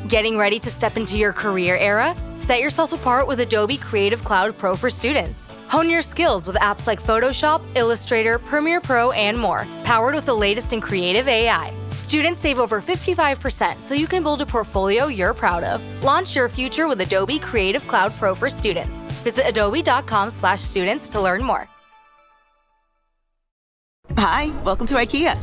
Getting ready to step into your career era? Set yourself apart with Adobe Creative Cloud Pro for students. Hone your skills with apps like Photoshop, Illustrator, Premiere Pro, and more, powered with the latest in creative AI. Students save over 55% so you can build a portfolio you're proud of. Launch your future with Adobe Creative Cloud Pro for students. Visit adobe.com/students to learn more. Hi, welcome to IKEA.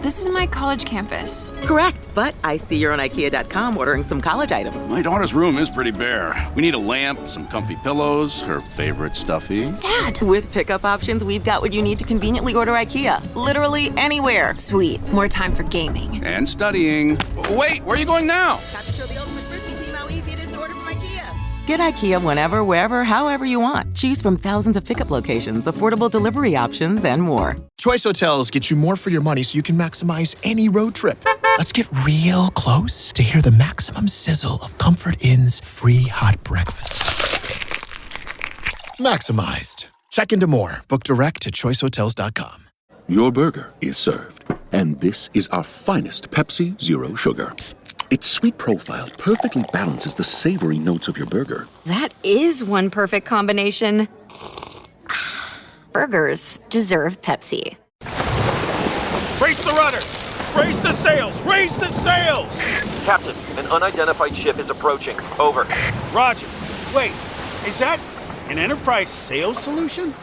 This is my college campus. Correct, but I see you're on IKEA.com ordering some college items. My daughter's room is pretty bare. We need a lamp, some comfy pillows, her favorite stuffy. Dad! With pickup options, we've got what you need to conveniently order IKEA. Literally anywhere. Sweet. More time for gaming. And studying. Wait, where are you going now? Got to show the Ultimate Frisbee team how easy it is to order from IKEA. Get IKEA whenever, wherever, however you want. Choose from thousands of pickup locations, affordable delivery options, and more. Choice Hotels get you more for your money so you can maximize any road trip. Let's get real close to hear the maximum sizzle of Comfort Inn's free hot breakfast. Maximized. Check into more. Book direct at choicehotels.com. Your burger is served, and this is our finest Pepsi Zero Sugar. Its sweet profile perfectly balances the savory notes of your burger. That is one perfect combination. Burgers deserve Pepsi. Brace the rudders! Raise the sails! Raise the sails! Captain, an unidentified ship is approaching. Over. Roger. Wait, is that an enterprise sales solution?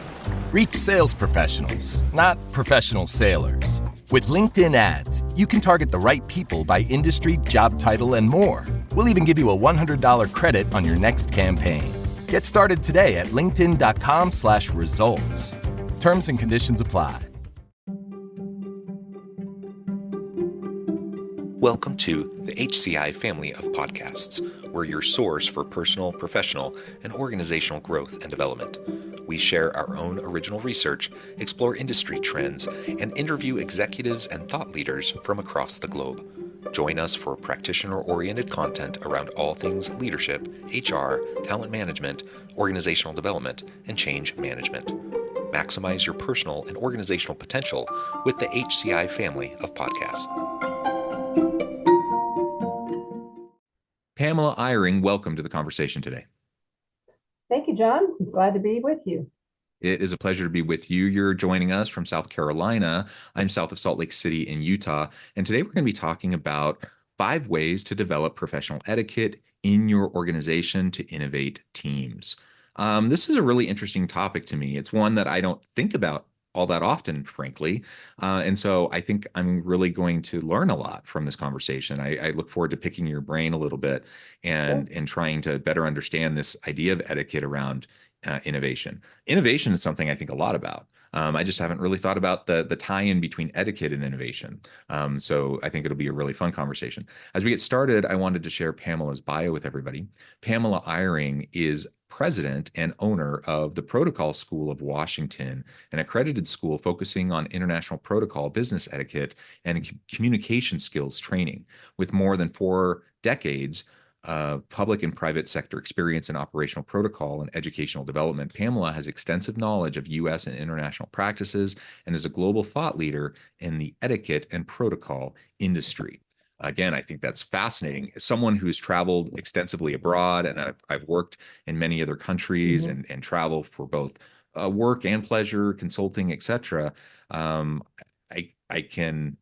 Reach sales professionals, not professional sailors. With LinkedIn ads, you can target the right people by industry, job title, and more. We'll even give you a $100 credit on your next campaign. Get started today at linkedin.com/results. Terms and conditions apply. Welcome to the HCI family of podcasts. We're your source for personal, professional, and organizational growth and development. We share our own original research, explore industry trends, and interview executives and thought leaders from across the globe. Join us for practitioner-oriented content around all things leadership, HR, talent management, organizational development, and change management. Maximize your personal and organizational potential with the HCI family of podcasts. Pamela Eyring, welcome to the conversation today. Thank you, John. I'm glad to be with you. It is a pleasure to be with you. You're joining us from South Carolina. I'm south of Salt Lake City in Utah. And today we're going to be talking about 5 ways to develop professional etiquette in your organization to innovate teams. This is a really interesting topic to me. It's one that I don't think about all that often, frankly. And so I think I'm really going to learn a lot from this conversation. I look forward to picking your brain a little bit and trying to better understand this idea of etiquette around innovation. Innovation is something I think a lot about. I just haven't really thought about the tie-in between etiquette and innovation. So I think it'll be a really fun conversation. As we get started, I wanted to share Pamela's bio with everybody. Pamela Eyring is president and owner of the Protocol School of Washington, an accredited school focusing on international protocol, business etiquette, and communication skills training. With more than 4 decades of public and private sector experience in operational protocol and educational development, Pamela has extensive knowledge of U.S. and international practices and is a global thought leader in the etiquette and protocol industry. Again, I think that's fascinating. As someone who's traveled extensively abroad, and I've worked in many other countries and travel for both work and pleasure, consulting, etc., I can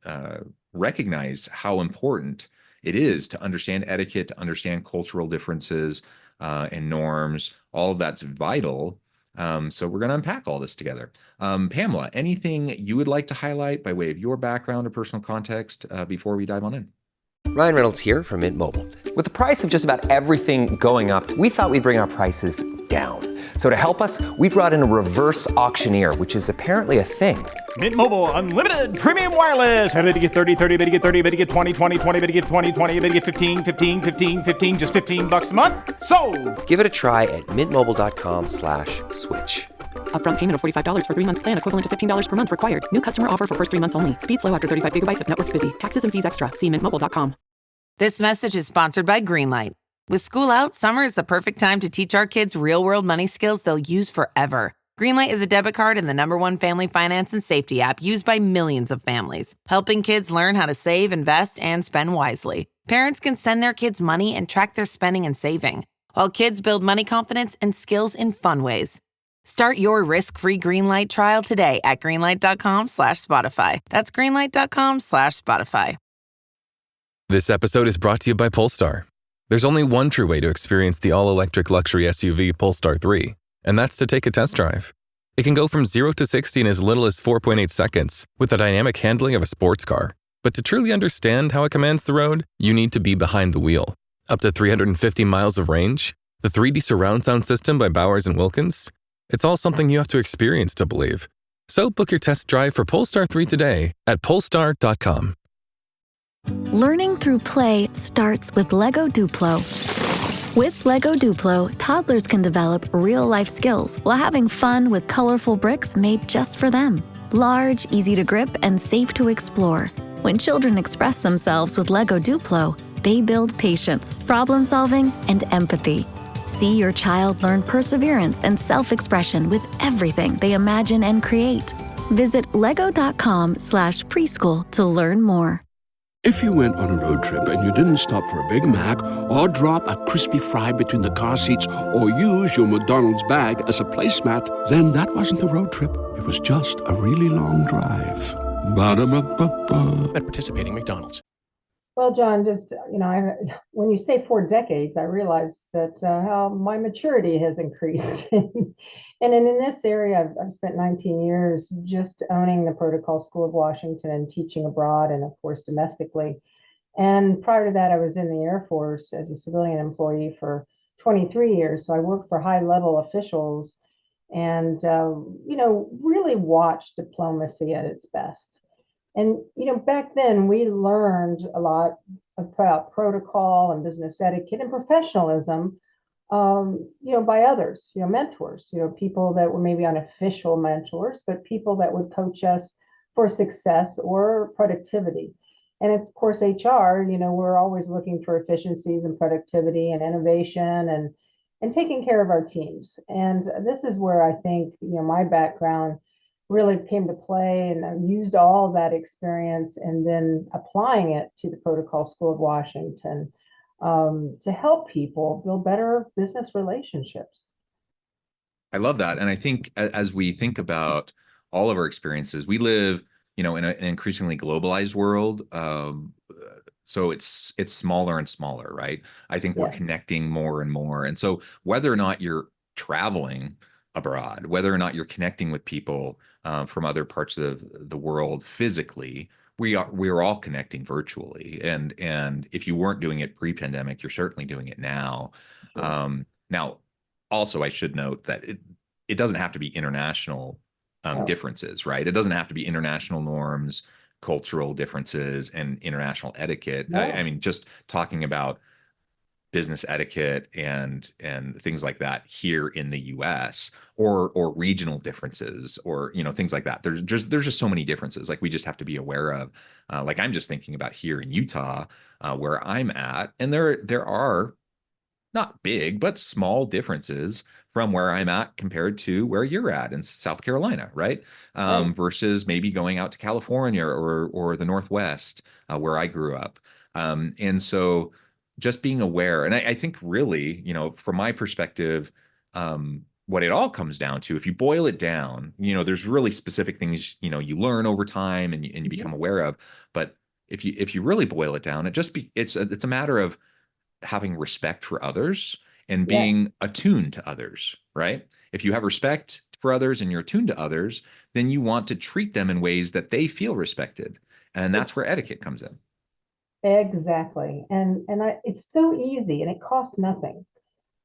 recognize how important it is to understand etiquette, to understand cultural differences and norms. All of that's vital. So we're going to unpack all this together. Pamela, anything you would like to highlight by way of your background or personal context before we dive on in? Ryan Reynolds here from Mint Mobile. With the price of just about everything going up, we thought we'd bring our prices down. So to help us, we brought in a reverse auctioneer, which is apparently a thing. Mint Mobile Unlimited Premium Wireless. How to get 30, 30, bit to get 30, bit to get 20, 20, 20, bit to get 20, 20, bit to get 15, 15, 15, 15, just $15 a month? Sold! Give it a try at mintmobile.com/switch. Upfront payment of $45 for 3-month plan, equivalent to $15 per month required. New customer offer for first 3 months only. Speed slow after 35 gigabytes if network's busy. Taxes and fees extra. See mintmobile.com. This message is sponsored by Greenlight. With school out, summer is the perfect time to teach our kids real-world money skills they'll use forever. Greenlight is a debit card and the #1 family finance and safety app used by millions of families, helping kids learn how to save, invest, and spend wisely. Parents can send their kids money and track their spending and saving, while kids build money confidence and skills in fun ways. Start your risk-free Greenlight trial today at greenlight.com/Spotify. That's greenlight.com/Spotify. This episode is brought to you by Polestar. There's only one true way to experience the all-electric luxury SUV Polestar 3, and that's to take a test drive. It can go from 0 to 60 in as little as 4.8 seconds with the dynamic handling of a sports car. But to truly understand how it commands the road, you need to be behind the wheel. Up to 350 miles of range, the 3D surround sound system by Bowers & Wilkins. It's all something you have to experience to believe. So book your test drive for Polestar 3 today at polestar.com. Learning through play starts with Lego Duplo. With Lego Duplo, toddlers can develop real-life skills while having fun with colorful bricks made just for them. Large, easy to grip, and safe to explore. When children express themselves with Lego Duplo, they build patience, problem-solving, and empathy. See your child learn perseverance and self-expression with everything they imagine and create. Visit lego.com/preschool to learn more. If you went on a road trip and you didn't stop for a Big Mac or drop a crispy fry between the car seats or use your McDonald's bag as a placemat, then that wasn't a road trip. It was just a really long drive. Ba-da-ba-ba-ba. At participating McDonald's. Well, John, just, when you say 4 decades, I realize that how my maturity has increased. And in this area, I've spent 19 years just owning the Protocol School of Washington and teaching abroad and, of course, domestically. And prior to that, I was in the Air Force as a civilian employee for 23 years. So I worked for high-level officials and, really watched diplomacy at its best. And, back then we learned a lot about protocol and business etiquette and professionalism, by others, mentors, people that were maybe unofficial mentors, but people that would coach us for success or productivity. And of course, HR, we're always looking for efficiencies and productivity and innovation and taking care of our teams. And this is where I think, my background really came to play, and I used all of that experience and then applying it to the Protocol School of Washington to help people build better business relationships. I love that. And I think as we think about all of our experiences, we live, in an increasingly globalized world. So it's smaller and smaller, right? I think we're connecting more and more. And so whether or not you're traveling abroad, whether or not you're connecting with people from other parts of the world physically, we're all connecting virtually. And if you weren't doing it pre-pandemic, you're certainly doing it now. Sure. Now, also, I should note that it doesn't have to be international differences, right? It doesn't have to be international norms, cultural differences, and international etiquette. No. I mean, just talking about business etiquette and things like that here in the US or regional differences or things like that. There's just so many differences like we just have to be aware of. Like I'm just thinking about here in Utah where I'm at, and there are not big but small differences from where I'm at compared to where you're at in South Carolina, right? Versus maybe going out to California or the Northwest where I grew up. And so just being aware. And I think really, from my perspective, what it all comes down to, if you boil it down, there's really specific things, you learn over time and you become aware of. But if you really boil it down, it's a matter of having respect for others and being attuned to others, right? If you have respect for others and you're attuned to others, then you want to treat them in ways that they feel respected. And that's where etiquette comes in. Exactly. And it's so easy and it costs nothing,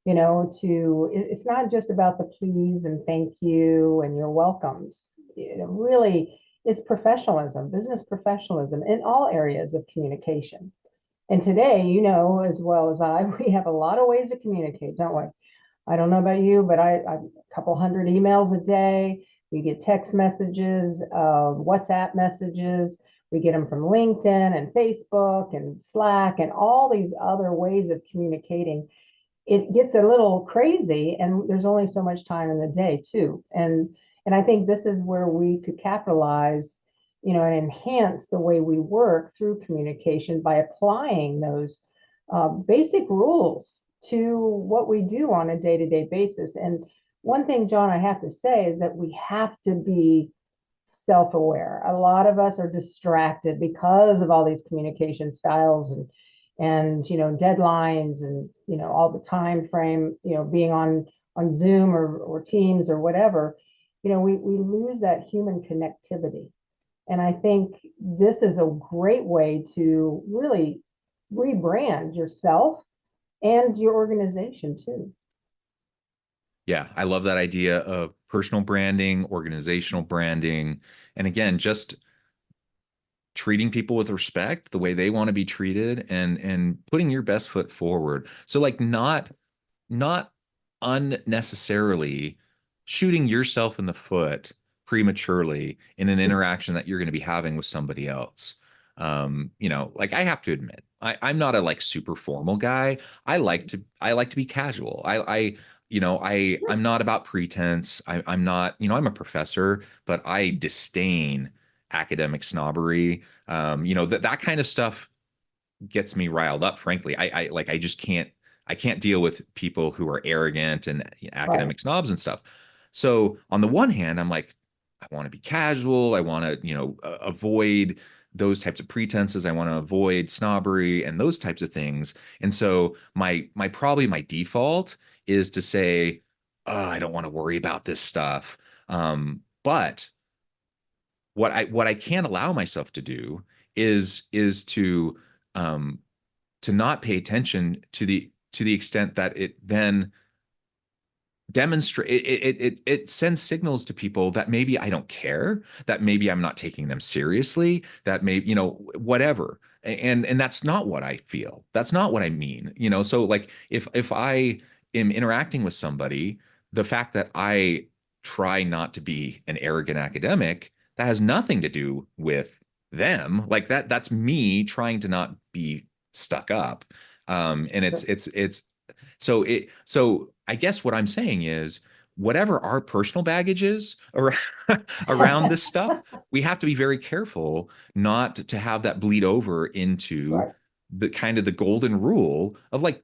it's not just about the please and thank you and your welcomes. Really, it's professionalism, business professionalism in all areas of communication. And today, as well as I, we have a lot of ways to communicate, don't we? I don't know about you, but I a couple hundred emails a day. We get text messages, WhatsApp messages. We get them from LinkedIn and Facebook and Slack and all these other ways of communicating. it gets a little crazy, and there's only so much time in the day too. And I think this is where we could capitalize, and enhance the way we work through communication by applying those basic rules to what we do on a day-to-day basis. And one thing, John, I have to say is that we have to be self-aware. A lot of us are distracted because of all these communication styles and deadlines and all the time frame, being on Zoom or Teams or whatever. We lose that human connectivity. And I think this is a great way to really rebrand yourself and your organization too. Yeah, I love that idea of personal branding, organizational branding, and again, just treating people with respect the way they want to be treated, and putting your best foot forward. So like not unnecessarily shooting yourself in the foot prematurely in an interaction that you're going to be having with somebody else. Like I have to admit, I'm not a like super formal guy. I like to be casual. I'm not about pretense. I'm not, I'm a professor, but I disdain academic snobbery. That kind of stuff gets me riled up, frankly. I just can't deal with people who are arrogant and academic snobs and stuff. So on the one hand, I'm like, I want to be casual. I want to, avoid those types of pretenses. I want to avoid snobbery and those types of things. And so my default is to say, oh, I don't want to worry about this stuff. But what I can't allow myself to do is to not pay attention to the extent that it then demonstrate it sends signals to people that maybe I don't care, that maybe I'm not taking them seriously, that maybe, whatever. And that's not what I feel. That's not what I mean. So like if I am interacting with somebody, the fact that I try not to be an arrogant academic, that has nothing to do with them. Like that's me trying to not be stuck up. And it's so I guess what I'm saying is whatever our personal baggage is around this stuff, we have to be very careful not to have that bleed over into the kind of the golden rule of like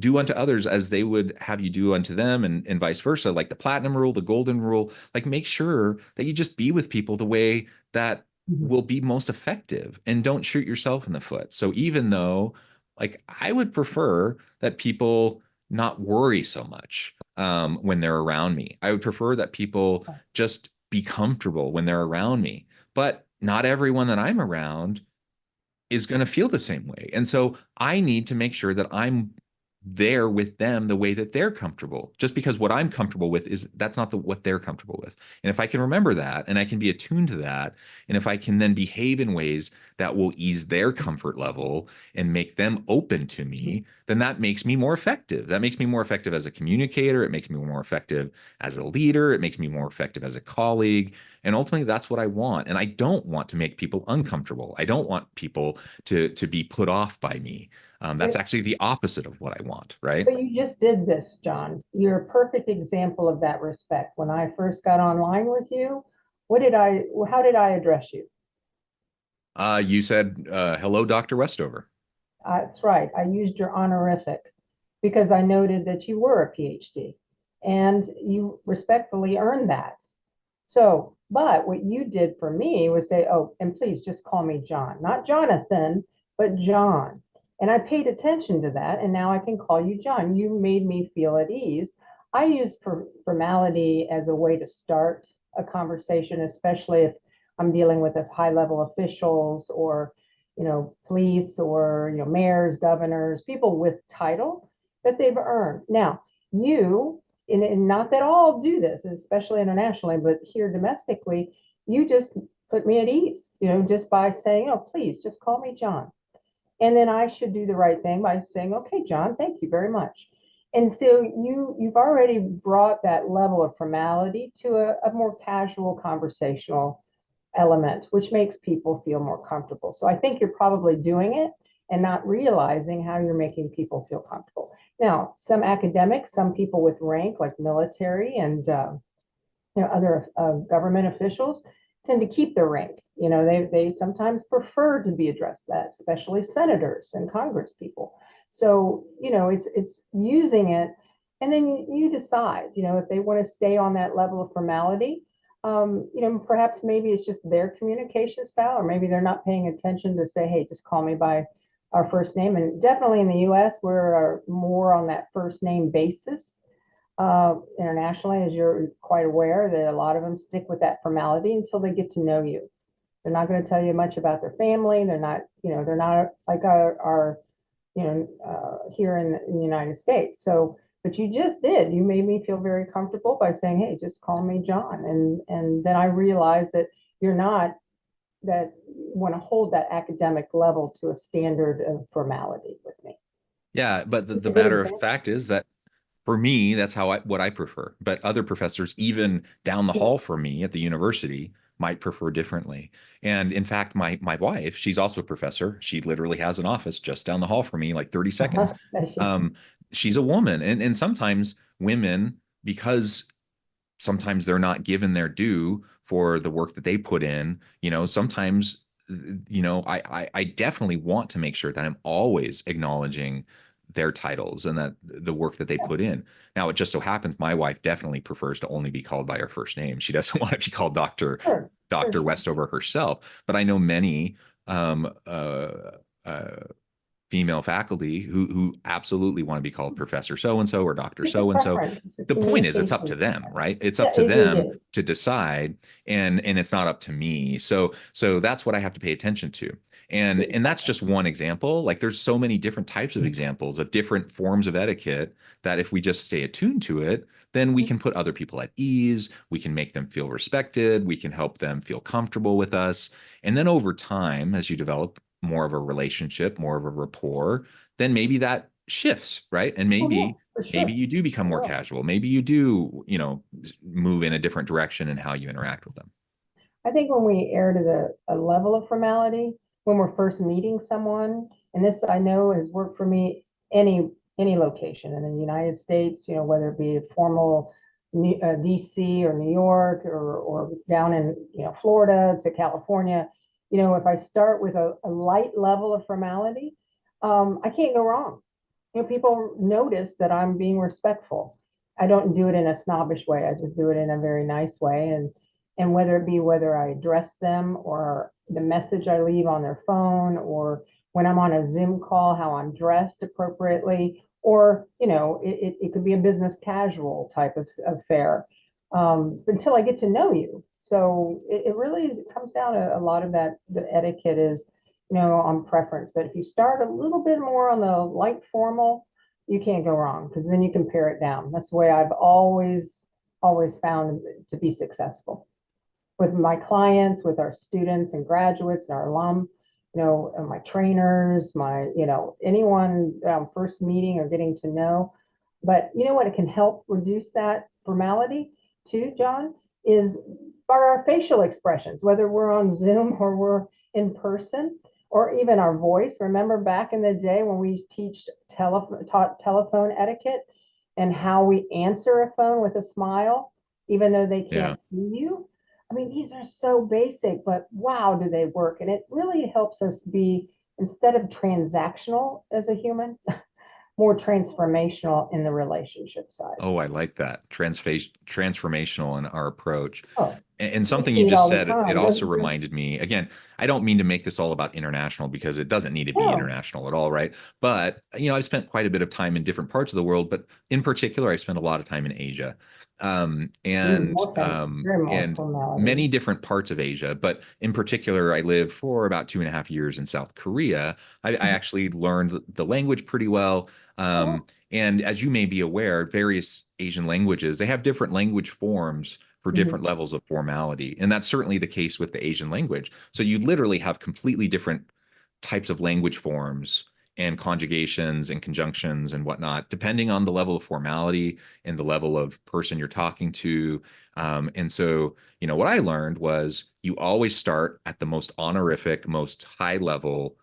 do unto others as they would have you do unto them, and vice versa. Like the platinum rule, the golden rule, like make sure that you just be with people the way that will be most effective, and don't shoot yourself in the foot. So even though like I would prefer that people not worry so much when they're around me. I would prefer that people just be comfortable when they're around me. But not everyone that I'm around is going to feel the same way. And so I need to make sure that I'm there with them the way that they're comfortable. Just because what I'm comfortable with that's not what they're comfortable with. And if I can remember that, and I can be attuned to that, and if I can then behave in ways that will ease their comfort level and make them open to me, then that makes me more effective. That makes me more effective as a communicator. It makes me more effective as a leader. It makes me more effective as a colleague. And ultimately, that's what I want. And I don't want to make people uncomfortable. I don't want people to be put off by me. That's actually the opposite of what I want, right? But you just did this, John. You're a perfect example of that respect. When I first got online with you, how did I address you? You said, hello, Dr. Westover. That's right. I used your honorific because I noted that you were a PhD and you respectfully earned that. So, but what you did for me was say, oh, and please just call me John, not Jonathan, but John. And I paid attention to that. And now I can call you John. You made me feel at ease. I use formality as a way to start a conversation, especially if I'm dealing with high level officials or, police or, mayors, governors, people with title that they've earned. Now, and not that all do this, especially internationally, but here domestically, you just put me at ease, just by saying, oh, please just call me John. And then I should do the right thing by saying, okay, John, thank you very much. And so you've already brought that level of formality to a more casual conversational element, which makes people feel more comfortable. So I think you're probably doing it and not realizing how you're making people feel comfortable. Now, some academics, some people with rank, like military and other government officials, tend to keep their rank. They sometimes prefer to be addressed that, especially senators and Congress people. So it's using it, and then you decide. If they want to stay on that level of formality. Perhaps maybe it's just their communication style, or maybe they're not paying attention to say, hey, just call me by our first name. And definitely in the US, we're more on that first name basis. Internationally, as you're quite aware, that a lot of them stick with that formality until they get to know you. They're not going to tell you much about their family. They're not like our here in the United States. So, but you just did. You made me feel very comfortable by saying, hey, just call me John. And then I realized that you're not that want to hold that academic level to a standard of formality with me. Yeah, but the matter of fact is that for me, that's what I prefer. But other professors, even down the hall from me at the university, might prefer differently. And in fact, my wife, she's also a professor. She literally has an office just down the hall from me, like 30 seconds. She's a woman. And sometimes women, because sometimes they're not given their due for the work that they put in, sometimes, I definitely want to make sure that I'm always acknowledging their titles and that the work that they put in. Now, it just so happens my wife definitely prefers to only be called by her first name. She doesn't want to be called Dr. Westover herself. But I know many female faculty who absolutely want to be called Professor so-and-so or Dr. so-and-so. The point is, it's up to them, right? It's up to them to decide, and it's not up to me. So that's what I have to pay attention to. And that's just one example. Like, there's so many different types of examples of different forms of etiquette that if we just stay attuned to it, then we can put other people at ease. We can make them feel respected. We can help them feel comfortable with us. And then over time, as you develop more of a relationship, more of a rapport, then maybe that shifts, right? And maybe you do become more casual. Maybe you do, move in a different direction in how you interact with them. I think when we err to a level of formality, when we're first meeting someone, and this I know has worked for me any location in the United States, whether it be a formal DC or New York or down in Florida to California, if I start with a light level of formality, I can't go wrong. People notice that I'm being respectful. I don't do it in a snobbish way. I just do it in a very nice way. And whether I address them or the message I leave on their phone, or when I'm on a Zoom call, how I'm dressed appropriately, or, it could be a business casual type of affair, until I get to know you. So it really comes down to a lot of that. The etiquette is, on preference. But if you start a little bit more on the light formal, you can't go wrong, because then you can pare it down. That's the way I've always found to be successful with my clients, with our students and graduates and our alum, and my trainers, anyone that I'm first meeting or getting to know. But what it can help reduce that formality too, John, is by our facial expressions, whether we're on Zoom or we're in person, or even our voice. Remember back in the day when we taught telephone etiquette and how we answer a phone with a smile, even though they can't see you? I mean, these are so basic, but wow, do they work? And it really helps us be, instead of transactional as a human, more transformational in the relationship side. Oh, I like that. Transformational in our approach. Oh, and something you just said, it also reminded me, again, I don't mean to make this all about international, because it doesn't need to be international at all, right? But, I've spent quite a bit of time in different parts of the world, but in particular, I've spent a lot of time in Asia. And many different parts of Asia, but in particular, I lived for about 2.5 years in South Korea. I actually learned the language pretty well. And as you may be aware, various Asian languages, they have different language forms for different levels of formality. And that's certainly the case with the Asian language. So you literally have completely different types of language forms and conjugations and conjunctions and whatnot, depending on the level of formality and the level of person you're talking to. And so, what I learned was you always start at the most honorific, most high level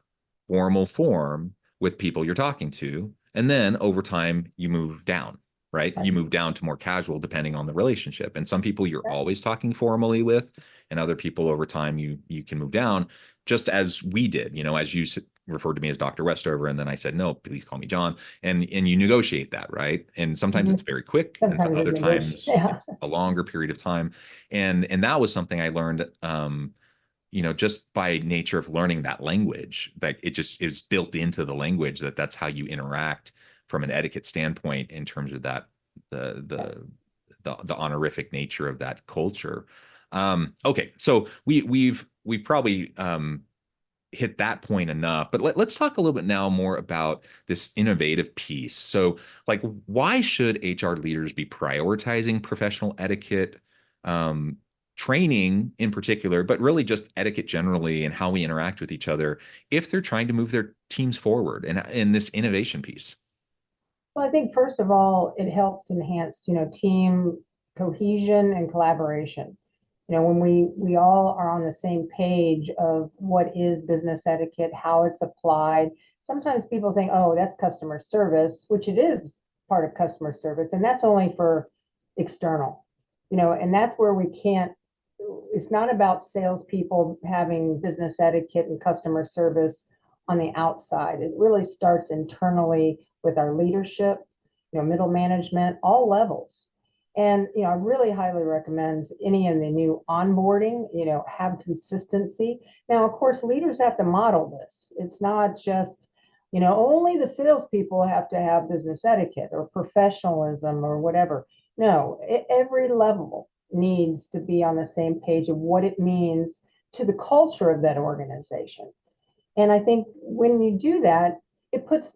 formal form with people you're talking to. And then over time, you move down, right? You move down to more casual depending on the relationship. And some people you're always talking formally with, and other people over time you can move down, just as we did, as you referred to me as Dr. Westover, and then I said, no, please call me John. And you negotiate that, right? And sometimes it's very quick, and other times it's a longer period of time. And that was something I learned, just by nature of learning that language, that it's built into the language that's how you interact from an etiquette standpoint in terms of that, the honorific nature of that culture. Okay, so we've probably hit that point enough, but let's talk a little bit now more about this innovative piece. So, like, why should HR leaders be prioritizing professional etiquette, training in particular, but really just etiquette generally and how we interact with each other if they're trying to move their teams forward and in this innovation piece? Well, I think first of all, it helps enhance, team cohesion and collaboration. When we all are on the same page of what is business etiquette, how it's applied. Sometimes people think, oh, that's customer service, which it is part of customer service, and that's only for external, and that's where we can't. It's not about salespeople having business etiquette and customer service on the outside. It really starts internally with our leadership, middle management, all levels. And, I really highly recommend any of the new onboarding, have consistency. Now, of course, leaders have to model this. It's not just, only the salespeople have to have business etiquette or professionalism or whatever. No, every level needs to be on the same page of what it means to the culture of that organization. And I think when you do that, it puts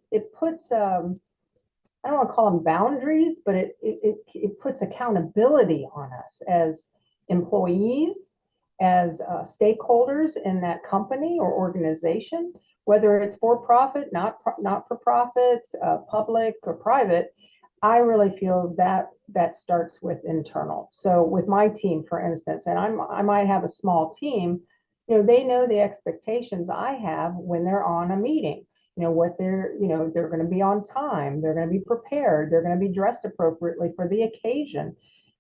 I don't want to call them boundaries, but it puts accountability on us as employees, as stakeholders in that company or organization, whether it's for profit, not for profit, public or private. I really feel that starts with internal. So with my team, for instance, and I might have a small team, they know the expectations I have when they're on a meeting. What they're going to be on time, they're going to be prepared, they're going to be dressed appropriately for the occasion.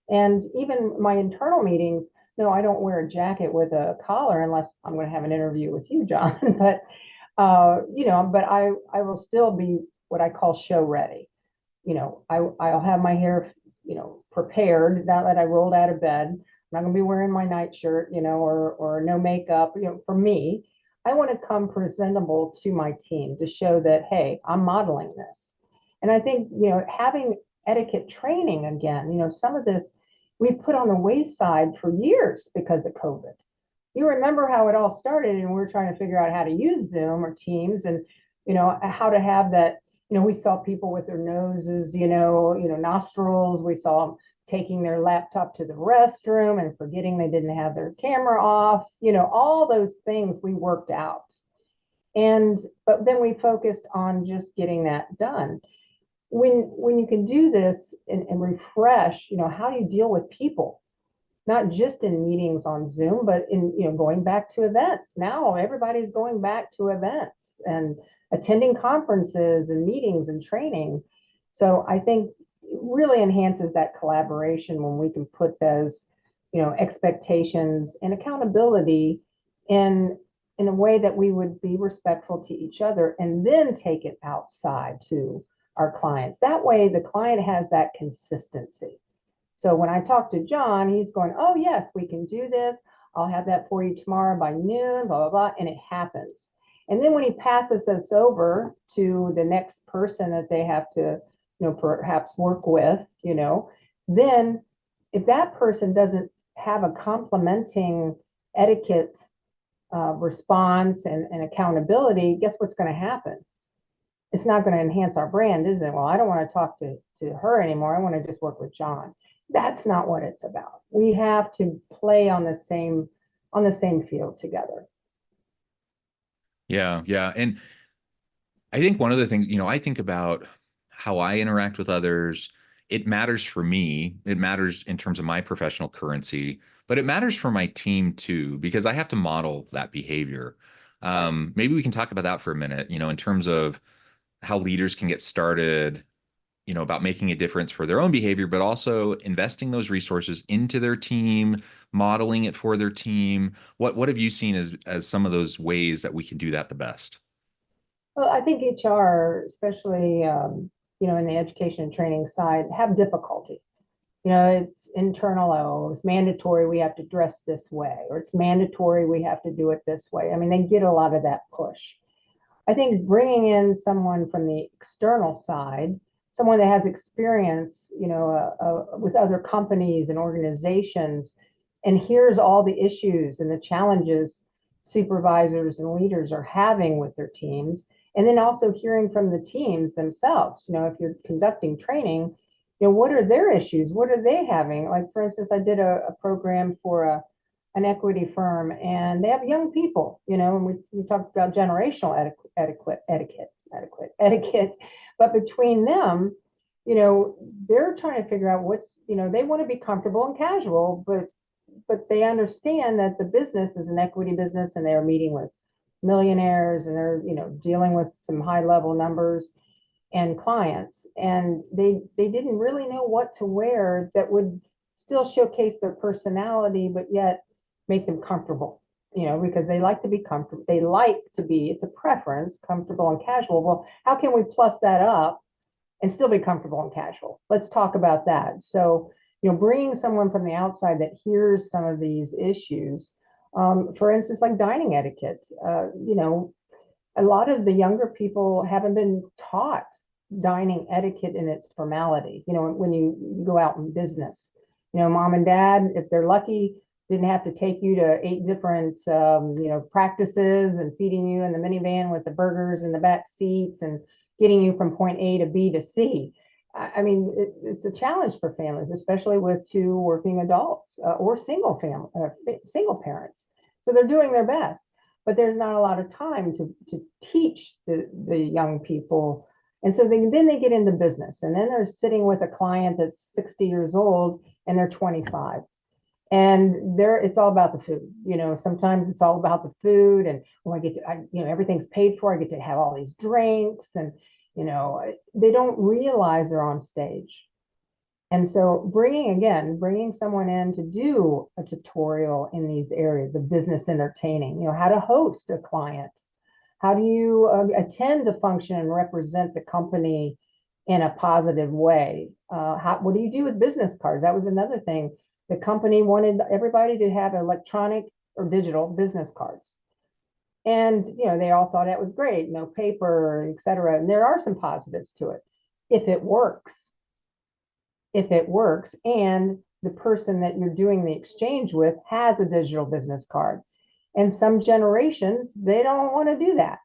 And even my internal meetings, no, I don't wear a jacket with a collar unless I'm going to have an interview with you, John. But but I will still be what I call show ready. I'll have my hair, prepared, not that I rolled out of bed. I'm not going to be wearing my nightshirt, or no makeup. For me, I want to come presentable to my team to show that, hey, I'm modeling this. And I think, having etiquette training again, some of this we put on the wayside for years because of COVID. You remember how it all started, and we're trying to figure out how to use Zoom or Teams, and how to have that. We saw people with their noses, nostrils. We saw them taking their laptop to the restroom and forgetting they didn't have their camera off. All those things we worked out. But then we focused on just getting that done. When you can do this and refresh, how do you deal with people? Not just in meetings on Zoom, but in, going back to events. Now everybody's going back to events and attending conferences and meetings and training. So I think it really enhances that collaboration when we can put those, expectations and accountability in a way that we would be respectful to each other, and then take it outside to our clients. That way the client has that consistency. So when I talk to John, he's going, oh yes, we can do this. I'll have that for you tomorrow by noon, blah, blah, blah. And it happens. And then when he passes us over to the next person that they have to, perhaps work with, then if that person doesn't have a complementing etiquette response and accountability, guess what's going to happen? It's not going to enhance our brand, is it? Well, I don't want to talk to her anymore. I want to just work with John. That's not what it's about. We have to play on the same field together. Yeah. And I think one of the things, I think about how I interact with others. It matters for me. It matters in terms of my professional currency, but it matters for my team too, because I have to model that behavior. Maybe we can talk about that for a minute, in terms of how leaders can get started, about making a difference for their own behavior, but also investing those resources into their team, modeling it for their team. What have you seen as some of those ways that we can do that the best? Well, I think HR, especially in the education and training side, have difficulty. It's internal, oh, it's mandatory we have to dress this way, or it's mandatory we have to do it this way. I mean, they get a lot of that push. I think bringing in someone from the external side, someone that has experience, with other companies and organizations, and here's all the issues and the challenges supervisors and leaders are having with their teams, and then also hearing from the teams themselves. If you're conducting training, what are their issues? What are they having? Like, for instance, I did a program for an equity firm, and they have young people, and we talked about generational etiquette, but between them, they're trying to figure out they want to be comfortable and casual, but they understand that the business is an equity business, and they're meeting with millionaires, and they're, dealing with some high level numbers and clients, and they didn't really know what to wear that would still showcase their personality, but yet make them comfortable, because they like to be comfortable. They like to be, it's a preference, comfortable and casual. Well, how can we plus that up and still be comfortable and casual? Let's talk about that. So, bringing someone from the outside that hears some of these issues, for instance, like dining etiquette, a lot of the younger people haven't been taught dining etiquette in its formality. When you go out in business, mom and dad, if they're lucky, didn't have to take you to 8 different, practices and feeding you in the minivan with the burgers in the back seats and getting you from point A to B to C. I mean, it's a challenge for families, especially with 2 working adults or single parents. So they're doing their best, but there's not a lot of time to teach the young people. And so then they get into business, and then they're sitting with a client that's 60 years old and they're 25. And it's all about the food. Sometimes it's all about the food, and everything's paid for. I get to have all these drinks, and they don't realize they're on stage. And so bringing someone in to do a tutorial in these areas of business entertaining, how to host a client, how do you attend a function and represent the company in a positive way? What do you do with business cards? That was another thing. The company wanted everybody to have electronic or digital business cards. And, they all thought that was great, no paper, et cetera. And there are some positives to it. If it works, and the person that you're doing the exchange with has a digital business card. And some generations, they don't want to do that.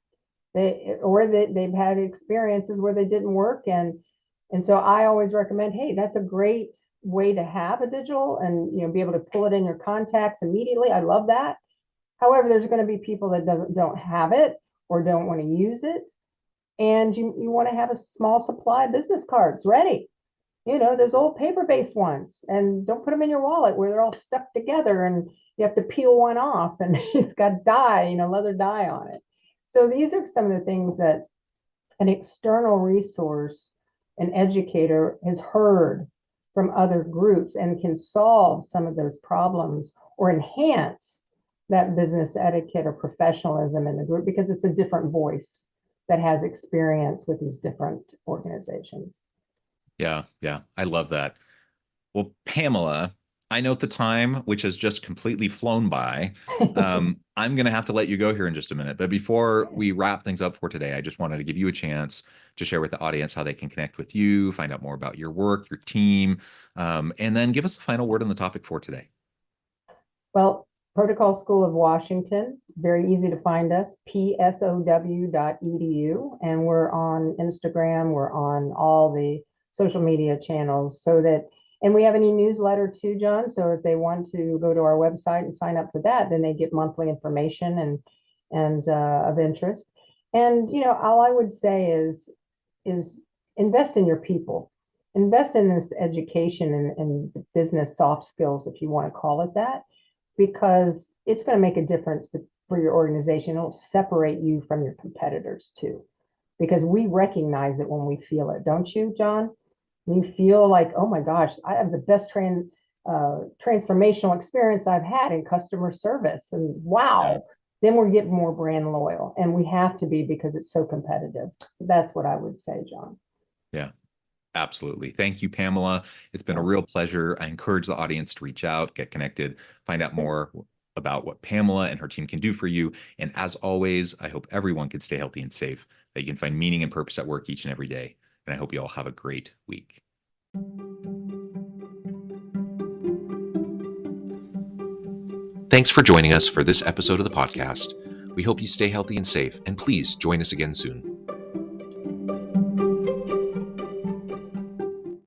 They've had experiences where they didn't work. And so I always recommend, hey, that's a great way to have a digital and be able to pull it in your contacts immediately. I love that. However, there's going to be people that don't have it or don't want to use it, and you want to have a small supply of business cards ready. Those old paper-based ones, and don't put them in your wallet where they're all stuck together and you have to peel one off and it's got dye, leather dye on it. So these are some of the things that an external resource, an educator, has heard from other groups and can solve some of those problems or enhance that business etiquette or professionalism in the group, because it's a different voice that has experience with these different organizations. Yeah. I love that. Well, Pamela, I note the time, which has just completely flown by. I'm going to have to let you go here in just a minute. But before we wrap things up for today, I just wanted to give you a chance to share with the audience how they can connect with you, find out more about your work, your team, and then give us the final word on the topic for today. Well, Protocol School of Washington, very easy to find us, psow.edu. And we're on Instagram, we're on all the social media channels, and we have an e-newsletter too, John. So if they want to go to our website and sign up for that, then they get monthly information and of interest. And all I would say is invest in your people, invest in this education and business soft skills, if you want to call it that, because it's going to make a difference for your organization. It'll separate you from your competitors too. because we recognize it when we feel it, don't you, John? You feel like, oh my gosh, I have the best transformational experience I've had in customer service, and wow, then we're getting more brand loyal, and we have to be because it's so competitive. So that's what I would say, John. Yeah, absolutely. Thank you, Pamela. It's been a real pleasure. I encourage the audience to reach out, get connected, find out more about what Pamela and her team can do for you. And as always, I hope everyone can stay healthy and safe, that you can find meaning and purpose at work each and every day. And I hope you all have a great week. Thanks for joining us for this episode of the podcast. We hope you stay healthy and safe, and please join us again soon.